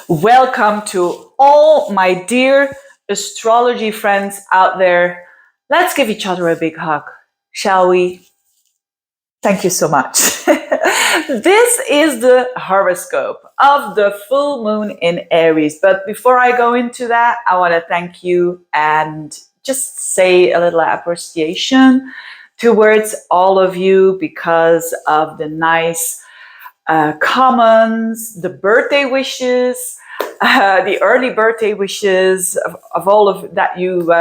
Welcome to all my dear astrology friends out there. Let's give each other a big hug, shall we? Thank you so much. This is the horoscope of the full moon in Aries. But before I go into that, I want to thank you and just say a little appreciation towards all of you because of the nice comments, the birthday wishes, the early birthday wishes of all of that you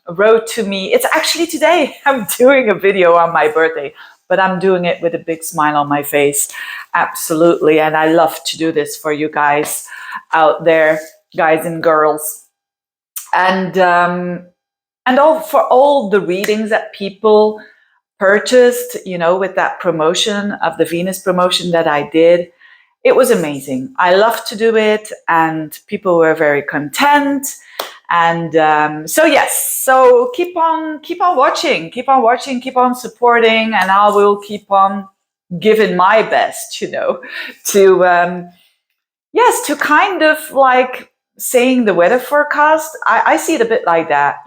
wrote to me. It's actually today I'm doing a video on my birthday, but I'm doing it with a big smile on my face. Absolutely. And I love to do this for you guys out there, guys and girls. And all for all the readings that people purchased, with that promotion of the Venus promotion that I did. It was amazing. I love to do it, and people were very content. And so yes, so keep on watching, keep on supporting, and I will keep on giving my best, to yes, to kind of like saying the weather forecast. I see it a bit like that,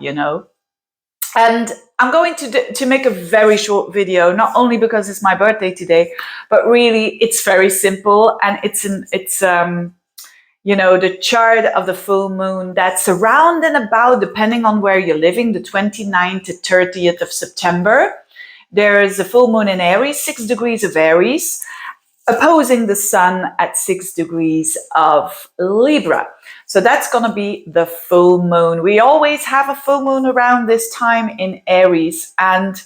And I'm going to make a very short video, not only because it's my birthday today, but really it's very simple, and it's the chart of the full moon that's around and about, depending on where you're living, the 29th to 30th of September. There is a full moon in Aries, 6 degrees of Aries, opposing the sun at 6 degrees of Libra. So that's going to be the full moon. We always have a full moon around this time in Aries. And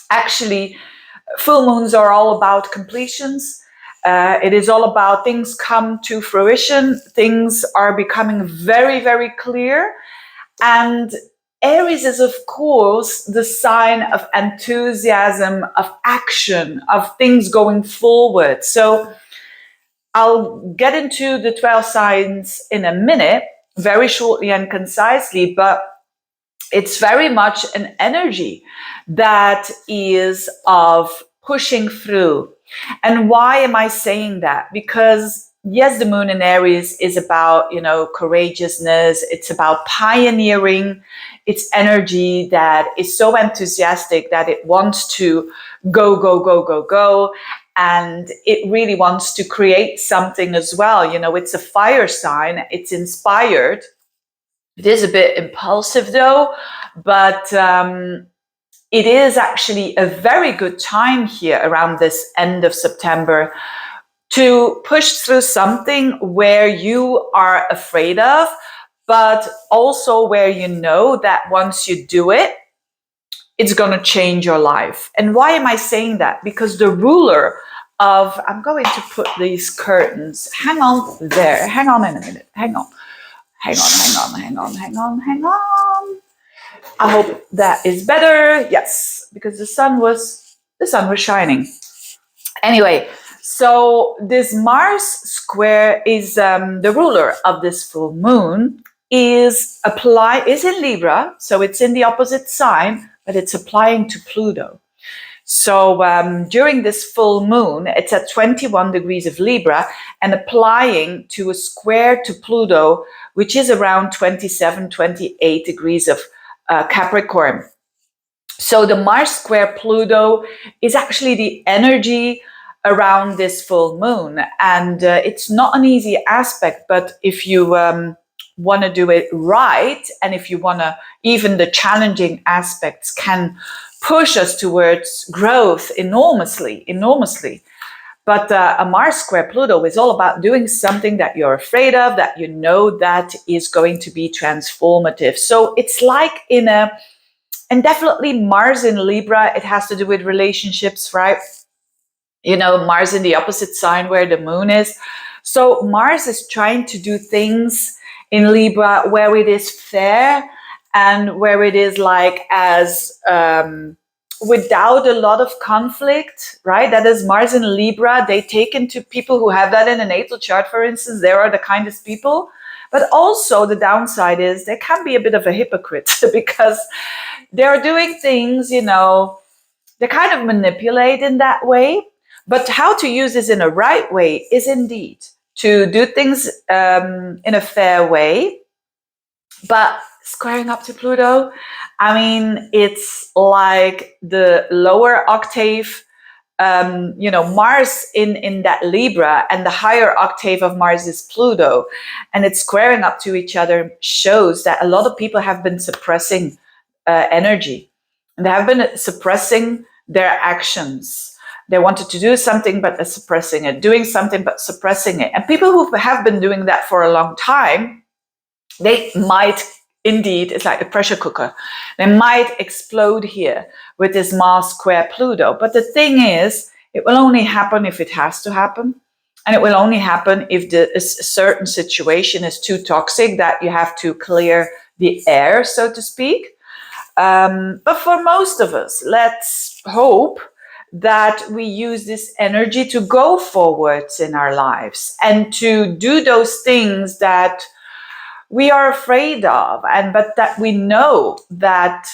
actually, full moons are all about completions. It is all about things come to fruition. Things are becoming very, very clear. And Aries is, of course, the sign of enthusiasm, of action, of things going forward. So I'll get into the 12 signs in a minute, very shortly and concisely, but it's very much an energy that is of pushing through. And why am I saying that? Because yes, the moon in Aries is about, courageousness. It's about pioneering. It's energy that is so enthusiastic that it wants to go, go, go, go, go. And it really wants to create something as well. It's a fire sign. It's inspired. It is a bit impulsive though, but it is actually a very good time here around this end of September to push through something where you are afraid of, but also where you know that once you do it, it's going to change your life. And why am I saying that? Because the ruler of, I'm going to put these curtains, hang on there, hang on in a minute, hang on. I hope that is better. Yes, because the sun was shining. Anyway, so this Mars square is the ruler of this full moon is in Libra, so it's in the opposite sign, but it's applying to Pluto. So during this full moon, it's at 21 degrees of Libra and applying to a square to Pluto, which is around 27, 28 degrees of Capricorn. So the Mars square Pluto is actually the energy around this full moon. And it's not an easy aspect, but if you want to do it right, and if you want to, even the challenging aspects can push us towards growth enormously. But a Mars square Pluto is all about doing something that you're afraid of, that you know that is going to be transformative. So it's like and definitely Mars in Libra, it has to do with relationships, right? Mars in the opposite sign where the moon is. So Mars is trying to do things in Libra where it is fair and where it is like as without a lot of conflict, right? That is Mars in Libra. They take into people who have that in a natal chart, for instance, they are the kindest people. But also the downside is they can be a bit of a hypocrite because they're doing things, they kind of manipulate in that way. But how to use this in a right way is indeed to do things in a fair way. But squaring up to Pluto, I mean, it's like the lower octave, Mars in that Libra, and the higher octave of Mars is Pluto, and it's squaring up to each other shows that a lot of people have been suppressing energy, and they have been suppressing their actions. They wanted to do something, but they're suppressing it, doing something, but suppressing it. And people who have been doing that for a long time, they might indeed, it's like a pressure cooker. They might explode here with this Mars square Pluto. But the thing is, it will only happen if it has to happen. And it will only happen if a certain situation is too toxic that you have to clear the air, so to speak. But for most of us, let's hope that we use this energy to go forwards in our lives and to do those things that we are afraid of, but that we know that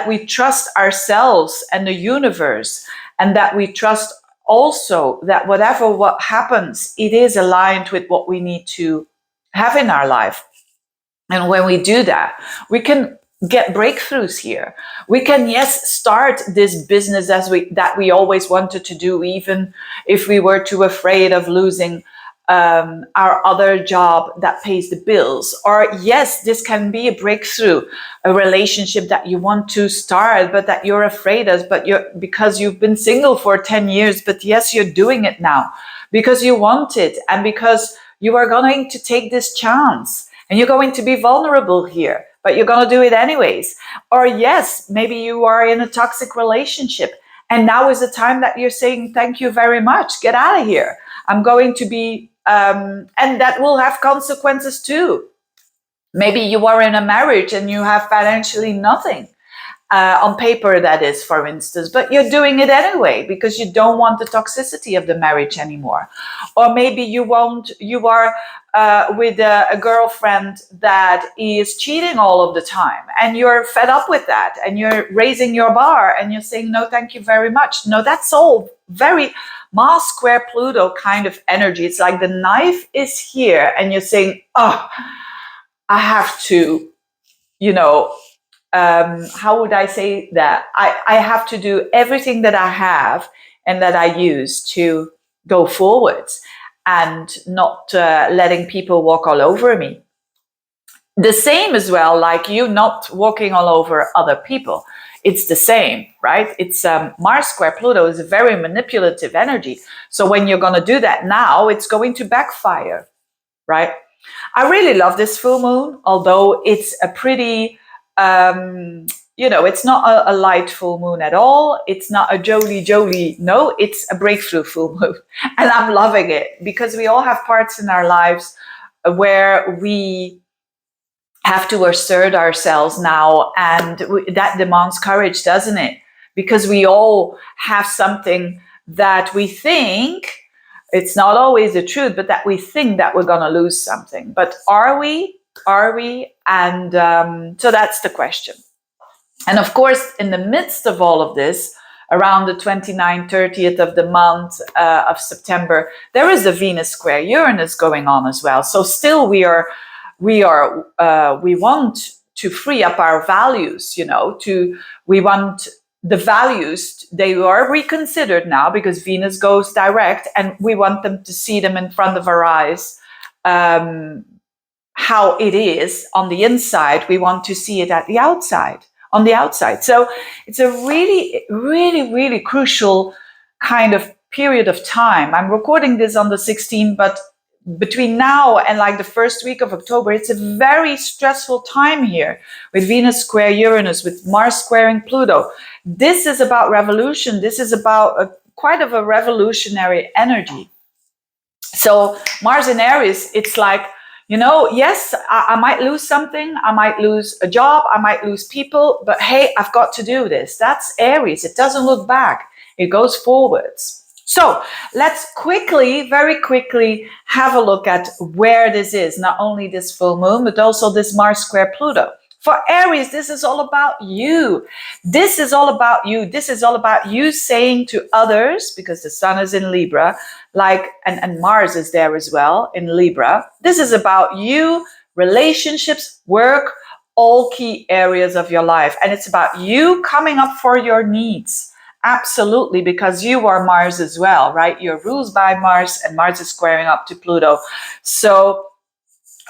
we trust ourselves and the universe, and that we trust also that what happens, it is aligned with what we need to have in our life. And when we do that, we can get breakthroughs here. We can, yes, start this business that we always wanted to do, even if we were too afraid of losing our other job that pays the bills. Or yes, this can be a breakthrough, a relationship that you want to start, but that you're afraid of, because you've been single for 10 years, but yes, you're doing it now because you want it, and because you are going to take this chance, and you're going to be vulnerable here, but you're going to do it anyways. Or yes, maybe you are in a toxic relationship, and now is the time that you're saying, thank you very much, get out of here. I'm going to be, and that will have consequences too. Maybe you are in a marriage and you have financially nothing, on paper that is, for instance, but you're doing it anyway because you don't want the toxicity of the marriage anymore. Or maybe you are with a girlfriend that is cheating all of the time, and you're fed up with that, and you're raising your bar, and you're saying, no, thank you very much. No, that's all very Mars square Pluto kind of energy. It's like the knife is here, and you're saying, oh, I have to, how would I say that? I have to do everything that I have and that I use to go forwards, and not letting people walk all over me. The same as well, like you not walking all over other people. It's the same, right? It's Mars square Pluto is a very manipulative energy. So when you're going to do that now, it's going to backfire, right? I really love this full moon, although it's a pretty, it's not a light full moon at all. It's not a jolly. No, it's a breakthrough full moon. And I'm loving it because we all have parts in our lives where we have to assert ourselves now, and that demands courage, doesn't it? Because we all have something that we think, it's not always the truth, but that we think that we're going to lose something. But are we? And so that's the question. And of course, in the midst of all of this, around the 29th, 30th of the month of September, there is a Venus square Uranus going on as well. So still we want to free up our values, we want the values, they are reconsidered now because Venus goes direct, and we want them to see them in front of our eyes, how it is on the inside. We want to see it on the outside. So it's a really, really, really crucial kind of period of time. I'm recording this on the 16th, but between now and like the first week of October, it's a very stressful time here with Venus square Uranus, with Mars squaring Pluto. This is about revolution. This is about quite of a revolutionary energy. So Mars in Aries, it's like, yes, I might lose something. I might lose a job. I might lose people. But hey, I've got to do this. That's Aries. It doesn't look back. It goes forwards. So let's very quickly have a look at where this is. Not only this full moon, but also this Mars square Pluto. For Aries, this is all about you. This is all about you. This is all about you saying to others, because the sun is in Libra, like, and Mars is there as well in Libra. This is about you, relationships, work, all key areas of your life. And it's about you coming up for your needs. Absolutely, because you are Mars as well, right? You're ruled by Mars, and Mars is squaring up to Pluto. So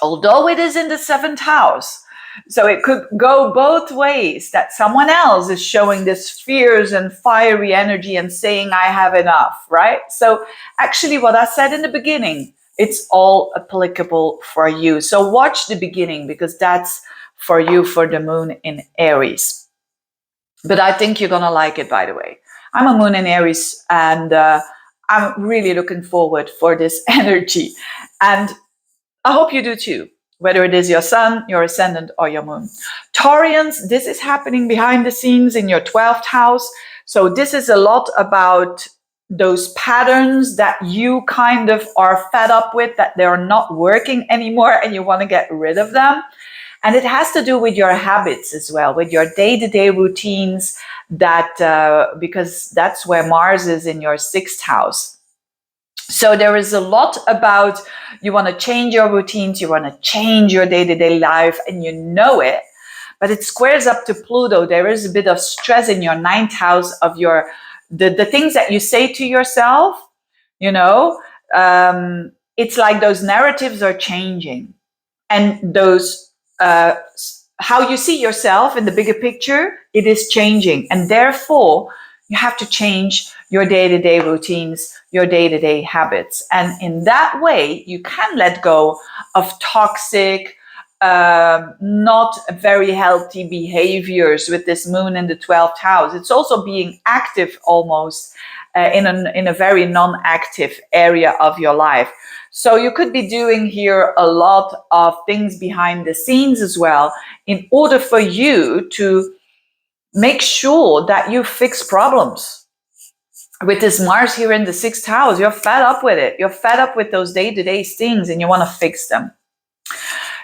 although it is in the seventh house, so it could go both ways, that someone else is showing this fierce and fiery energy and saying, I have enough, right? So actually what I said in the beginning, it's all applicable for you. So watch the beginning, because that's for you, for the moon in Aries. But I think you're going to like it, by the way. I'm a moon in Aries, and I'm really looking forward for this energy. And I hope you do too, whether it is your sun, your ascendant, or your moon. Taurians, this is happening behind the scenes in your 12th house. So this is a lot about those patterns that you kind of are fed up with, that they're not working anymore and you want to get rid of them. And it has to do with your habits as well, with your day-to-day routines, that because that's where Mars is in your 6th house. So there is a lot about, you want to change your routines, you want to change your day-to-day life, and you know it, but it squares up to Pluto. There is a bit of stress in your 9th house of your, the things that you say to yourself, you know, it's like those narratives are changing, and those, how you see yourself in the bigger picture, it is changing, and therefore you have to change your day-to-day routines, your day-to-day habits. And in that way, you can let go of toxic, not very healthy behaviors with this moon in the 12th house. It's also being active almost in a very non-active area of your life. So you could be doing here a lot of things behind the scenes as well, in order for you to make sure that you fix problems. With this Mars here in the 6th house, you're fed up with it. You're fed up with those day-to-day things and you want to fix them.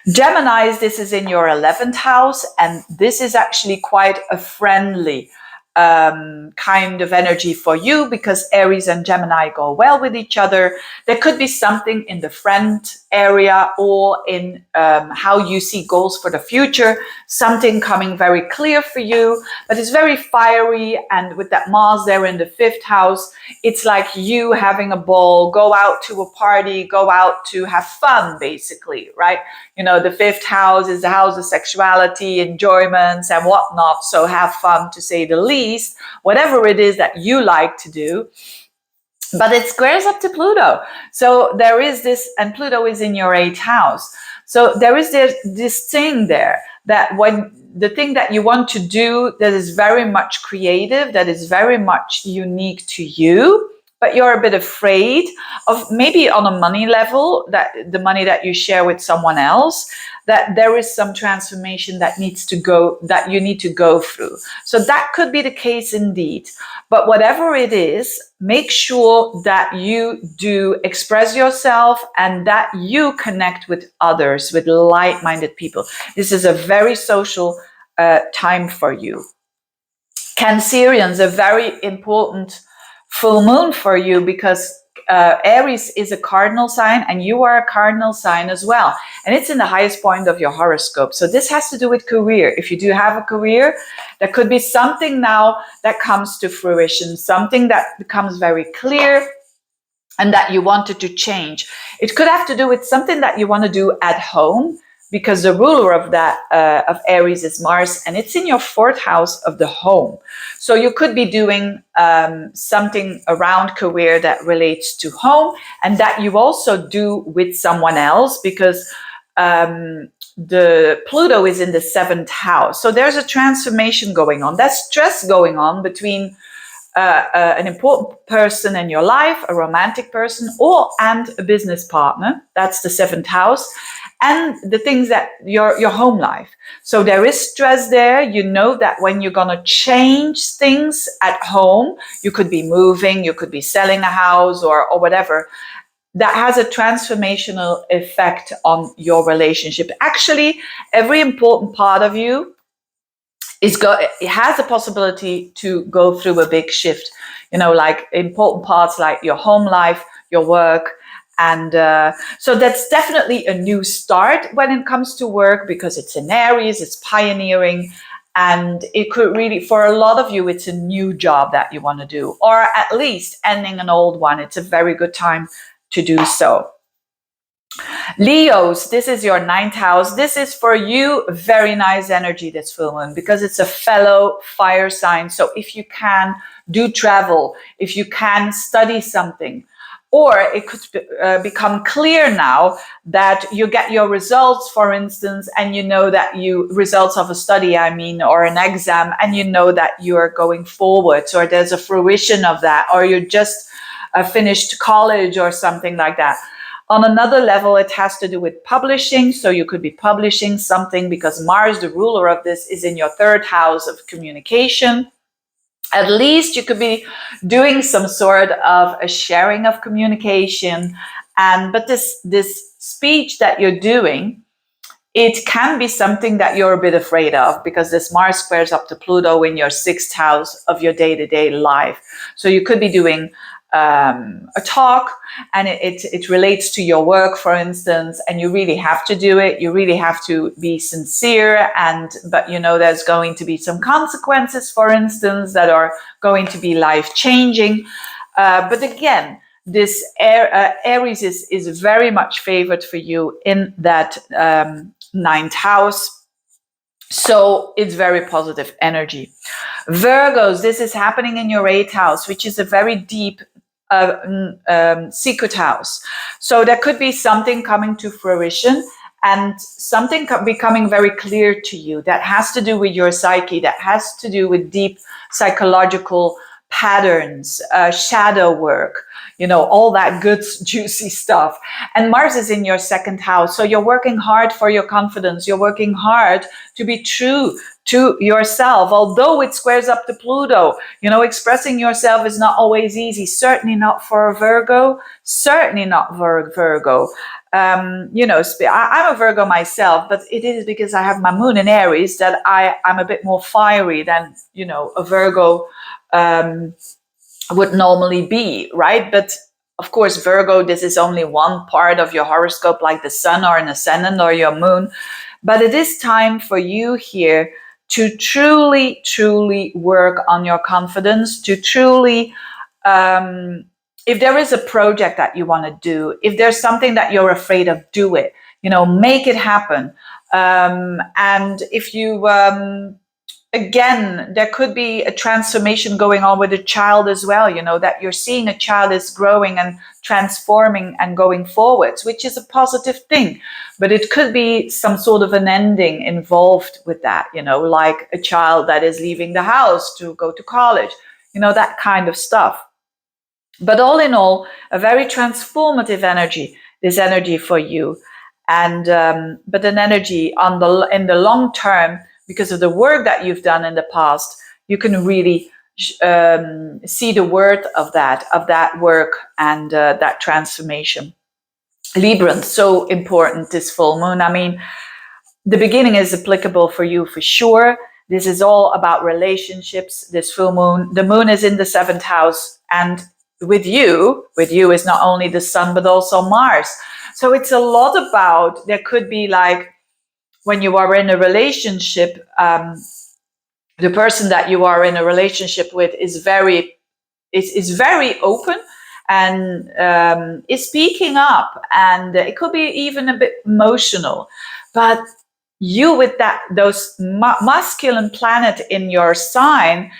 Geminis, this is in your 11th house, and this is actually quite a friendly kind of energy for you, because Aries and Gemini go well with each other. There could be something in the friend area, or in how you see goals for the future, something coming very clear for you, but it's very fiery. And with that Mars there in the 5th house, it's like you having a ball, go out to a party, go out to have fun, basically, right? You know, the 5th house is the house of sexuality, enjoyments, and whatnot. So have fun, to say the least, whatever it is that you like to do. But it squares up to Pluto. So there is this, and Pluto is in your 8th house. So there is this thing there, that when the thing that you want to do that is very much creative, that is very much unique to you, but you're a bit afraid of, maybe on a money level, that the money that you share with someone else, that there is some transformation that needs to go, that you need to go through. So that could be the case indeed. But whatever it is, make sure that you do express yourself and that you connect with others, with like-minded people. This is a very social time for you. Cancerians, a very important full moon for you, because Aries is a cardinal sign and you are a cardinal sign as well. And it's in the highest point of your horoscope. So this has to do with career. If you do have a career, there could be something now that comes to fruition, something that becomes very clear and that you wanted to change. It could have to do with something that you want to do at home, because the ruler of that of Aries is Mars, and it's in your 4th house of the home. So you could be doing something around career that relates to home, and that you also do with someone else, because the Pluto is in the 7th house. So there's a transformation going on. There's stress going on between an important person in your life, a romantic person, and a business partner. That's the 7th house. And the things that your home life. So there is stress there. You know that when you're going to change things at home, you could be moving, you could be selling a house or whatever. that has a transformational effect on your relationship. Actually, every important part of you it has a possibility to go through a big shift. Like important parts like your home life, your work. And so that's definitely a new start when it comes to work, because it's in Aries, it's pioneering. And it could really, for a lot of you, it's a new job that you want to do, or at least ending an old one. It's a very good time to do so. Leos, this is your 9th house. This is for you very nice energy, this full moon, because it's a fellow fire sign. So if you can do travel, if you can study something, or it could become clear now that you get your results, for instance, and you know that results of a study, or an exam, and you know that you are going forward, or there's a fruition of that, or you just finished college or something like that. On another level, it has to do with publishing. So you could be publishing something because Mars, the ruler of this, is in your 3rd house of communication. At least you could be doing some sort of a sharing of communication. But this speech that you're doing, it can be something that you're a bit afraid of, because this Mars squares up to Pluto in your 6th house of your day-to-day life. So you could be doing a talk, and it relates to your work, for instance, and you really have to do it. You really have to be sincere, but there's going to be some consequences, for instance, that are going to be life-changing. But again, this Aries is very much favored for you in that 9th house. So it's very positive energy. Virgos, this is happening in your 8th house, which is a very deep secret house. So there could be something coming to fruition, and something becoming very clear to you that has to do with your psyche, that has to do with deep psychological patterns, shadow work, all that good, juicy stuff. And Mars is in your 2nd house. So you're working hard for your confidence. You're working hard to be true to yourself, although it squares up to Pluto. Expressing yourself is not always easy. Certainly not for a Virgo. Certainly not for a Virgo. I'm a Virgo myself, but it is because I have my moon in Aries that I'm a bit more fiery than, a Virgo would normally be, right? But of course, Virgo, this is only one part of your horoscope, like the sun or an ascendant or your moon. But it is time for you here to truly, truly work on your confidence, to truly, if there is a project that you want to do, if there's something that you're afraid of, do it, make it happen. And if you, again, there could be a transformation going on with a child as well, that you're seeing a child is growing and transforming and going forwards, which is a positive thing. But it could be some sort of an ending involved with that, like a child that is leaving the house to go to college, that kind of stuff. But all in all, a very transformative energy, this energy for you. And but an energy in the long term, because of the work that you've done in the past, you can really see the worth of that work and that transformation. Libra, so important, this full moon. The beginning is applicable for you for sure. This is all about relationships, this full moon. The moon is in the 7th house, and with you is not only the sun, but also Mars. So it's a lot about, there could be like, when you are in a relationship, the person that you are in a relationship with is very open and is speaking up, and it could be even a bit emotional. But you, with those masculine planet in your sign,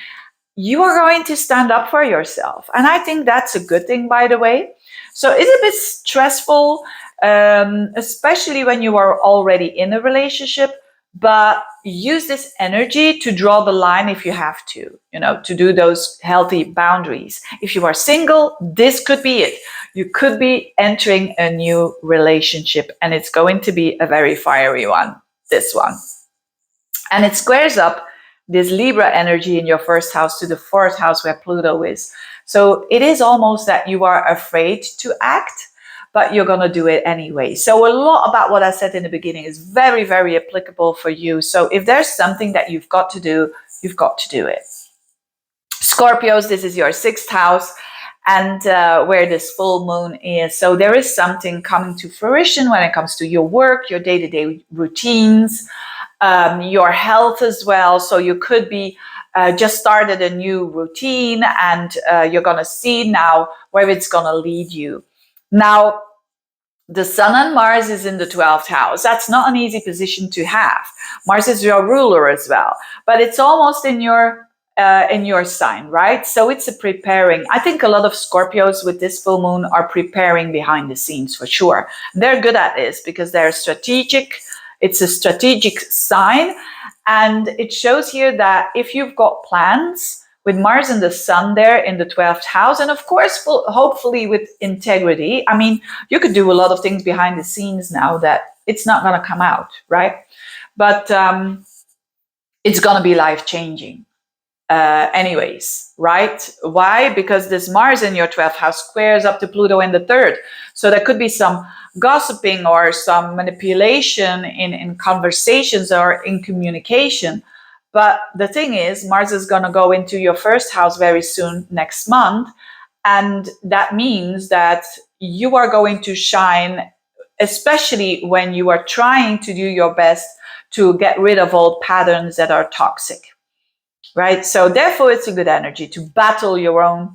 you are going to stand up for yourself. And I think that's a good thing, by the way. So it's a bit stressful, especially when you are already in a relationship, but use this energy to draw the line if you have to, to do those healthy boundaries. If you are single, this could be it. You could be entering a new relationship, and it's going to be a very fiery one, this one. And it squares up this Libra energy in your 1st house to the 4th house where Pluto is. So it is almost that you are afraid to act, but you're going to do it anyway. So a lot about what I said in the beginning is very, very applicable for you. So if there's something that you've got to do, you've got to do it. Scorpios, this is your 6th house, and where this full moon is. So there is something coming to fruition when it comes to your work, your day-to-day routines, your health as well. So you could be just started a new routine, and you're going to see now where it's going to lead you. Now, the Sun and Mars is in the 12th house. That's not an easy position to have. Mars is your ruler as well, but it's almost in your sign, right? So it's a preparing. I think a lot of Scorpios with this full moon are preparing behind the scenes for sure. They're good at this because they're strategic. It's a strategic sign. And it shows here that if you've got plans with Mars and the Sun there in the 12th house, and of course, hopefully with integrity. I mean, you could do a lot of things behind the scenes now that it's not going to come out, right? But it's going to be life-changing. Anyways, right? Why? Because this Mars in your 12th house squares up to Pluto in the 3rd. So there could be some gossiping or some manipulation in conversations or in communication. But the thing is, Mars is going to go into your 1st house very soon, next month. And that means that you are going to shine, especially when you are trying to do your best to get rid of old patterns that are toxic. Right? So therefore, it's a good energy to battle your own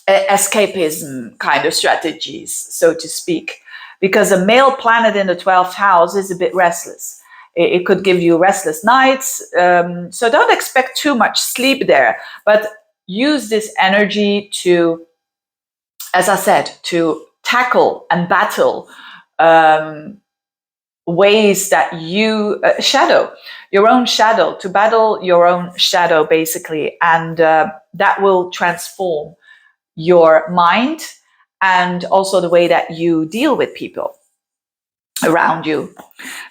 escapism kind of strategies, so to speak, because a male planet in the 12th house is a bit restless. It could give you restless nights. So don't expect too much sleep there, but use this energy to, as I said, to tackle and battle ways that you shadow your own shadow, to battle your own shadow, basically. And that will transform your mind and also the way that you deal with people around you.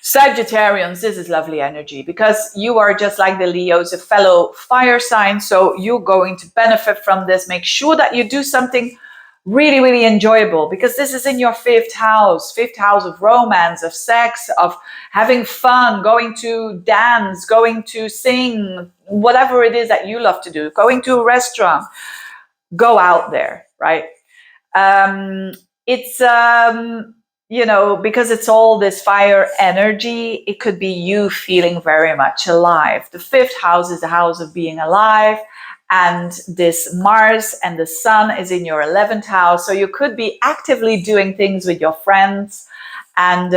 Sagittarians, this is lovely energy because you are just like the Leos, a fellow fire sign. So you're going to benefit from this. Make sure that you do something really, really enjoyable, because this is in your 5th house of romance, of sex, of having fun, going to dance, going to sing, whatever it is that you love to do, going to a restaurant. Go out there, right? It's because it's all this fire energy, it could be you feeling very much alive. The 5th house is the house of being alive. And this Mars and the Sun is in your 11th house. So you could be actively doing things with your friends and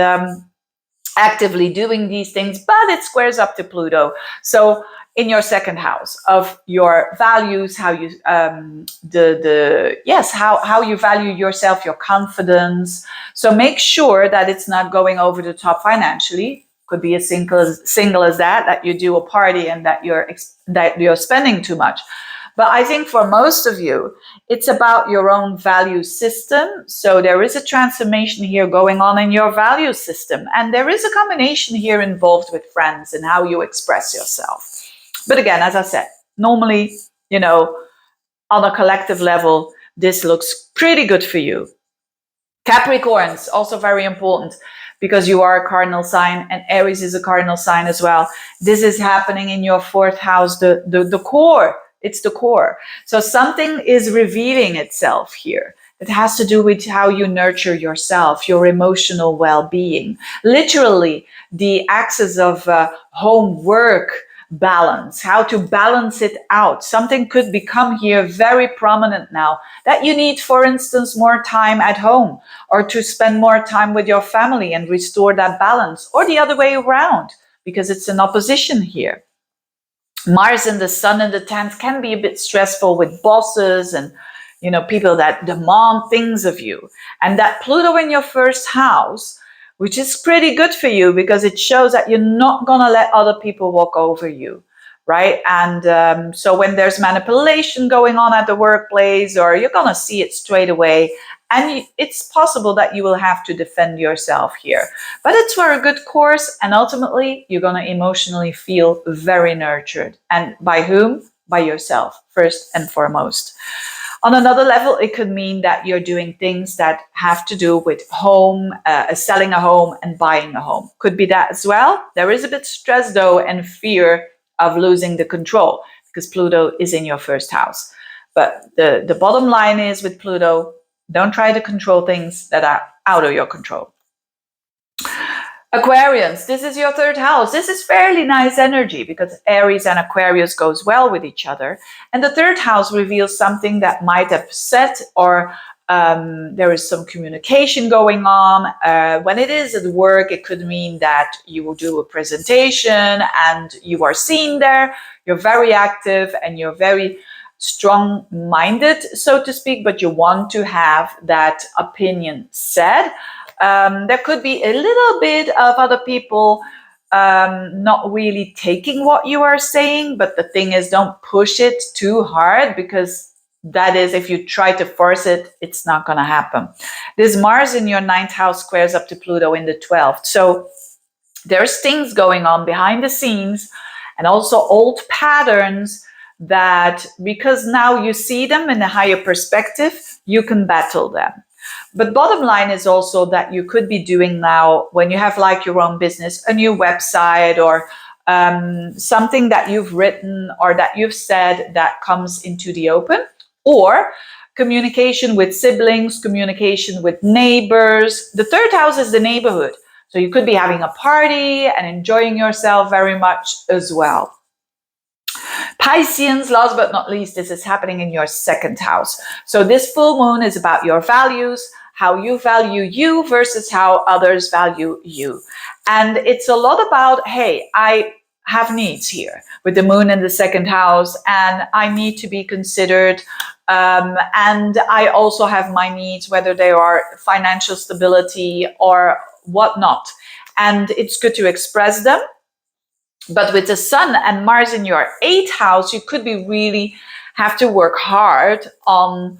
actively doing these things, but it squares up to Pluto. So in your 2nd house of your values, how you how you value yourself, your confidence. So make sure that it's not going over the top financially. Could be as single as that you do a party and that you're spending too much. But I think for most of you, it's about your own value system. So there is a transformation here going on in your value system. And there is a combination here involved with friends and how you express yourself. But again, as I said, normally, on a collective level, this looks pretty good for you. Capricorns, also very important, because you are a cardinal sign and Aries is a cardinal sign as well. This is happening in your 4th house, the core. It's the core. So something is revealing itself here. It has to do with how you nurture yourself, your emotional well-being. Literally, the axis of home-work balance, how to balance it out. Something could become here very prominent now, that you need, for instance, more time at home, or to spend more time with your family and restore that balance, or the other way around, because it's an opposition here. Mars and the Sun in the 10th can be a bit stressful with bosses and people that demand things of you. And that Pluto in your 1st house, which is pretty good for you because it shows that you're not going to let other people walk over you, right? And so when there's manipulation going on at the workplace, or you're going to see it straight away, and it's possible that you will have to defend yourself here. But it's for a good course, and ultimately, you're going to emotionally feel very nurtured. And by whom? By yourself, first and foremost. On another level, it could mean that you're doing things that have to do with home, selling a home and buying a home. Could be that as well. There is a bit of stress though and fear of losing the control because Pluto is in your first house. But the bottom line is with Pluto, don't try to control things that are out of your control. Aquarians, this is your third house. This is fairly nice energy because Aries and Aquarius goes well with each other. And the third house reveals something that might have set or there is some communication going on. When it is at work, it could mean that you will do a presentation and you are seen there. You're very active and you're very strong-minded, so to speak, but you want to have that opinion said. There could be a little bit of other people not really taking what you are saying, but the thing is, don't push it too hard because that is, if you try to force it, it's not going to happen. This Mars in your 9th house squares up to Pluto in the 12th. So there's things going on behind the scenes and also old patterns that, because now you see them in a higher perspective, you can battle them. But bottom line is also that you could be doing now, when you have like your own business, a new website or something that you've written or that you've said that comes into the open, or communication with siblings, communication with neighbors. The third house is the neighborhood. So you could be having a party and enjoying yourself very much as well. Pisceans, last but not least, this is happening in your 2nd house. So this full moon is about your values, how you value you versus how others value you. And it's a lot about, hey, I have needs here with the moon in the 2nd house and I need to be considered. And I also have my needs, whether they are financial stability or whatnot. And it's good to express them. But with the Sun and Mars in your 8th house, you could be really have to work hard on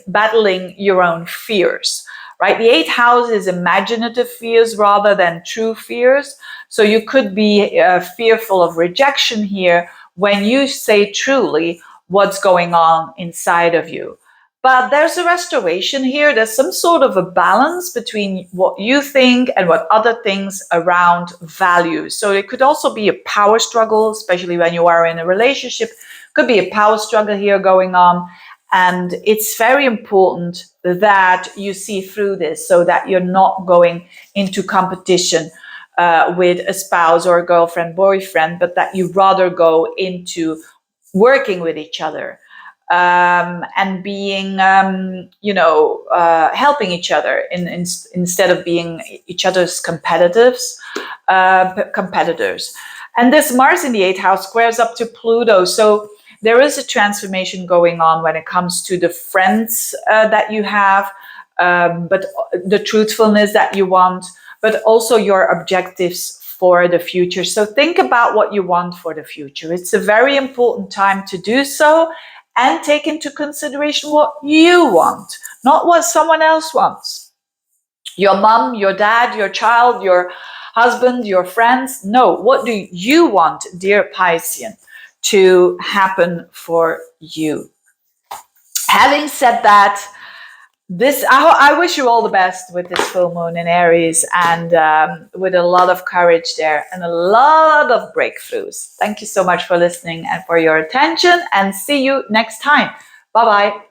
battling your own fears, right? The 8th house is imaginative fears rather than true fears. So you could be fearful of rejection here when you say truly what's going on inside of you. But there's a restoration here. There's some sort of a balance between what you think and what other things around value. So it could also be a power struggle, especially when you are in a relationship. Could be a power struggle here going on. And it's very important that you see through this so that you're not going into competition with a spouse or a girlfriend, boyfriend, but that you rather go into working with each other. And being, helping each other instead of being each other's competitors. And this Mars in the 8th house squares up to Pluto. So there is a transformation going on when it comes to the friends that you have, but the truthfulness that you want, but also your objectives for the future. So think about what you want for the future. It's a very important time to do so. And take into consideration what you want, not what someone else wants. Your mom, your dad, your child, your husband, your friends. No, what do you want, dear Piscean, to happen for you? Having said that, I wish you all the best with this full moon in Aries and with a lot of courage there and a lot of breakthroughs. Thank you so much for listening and for your attention, and see you next time. Bye-bye.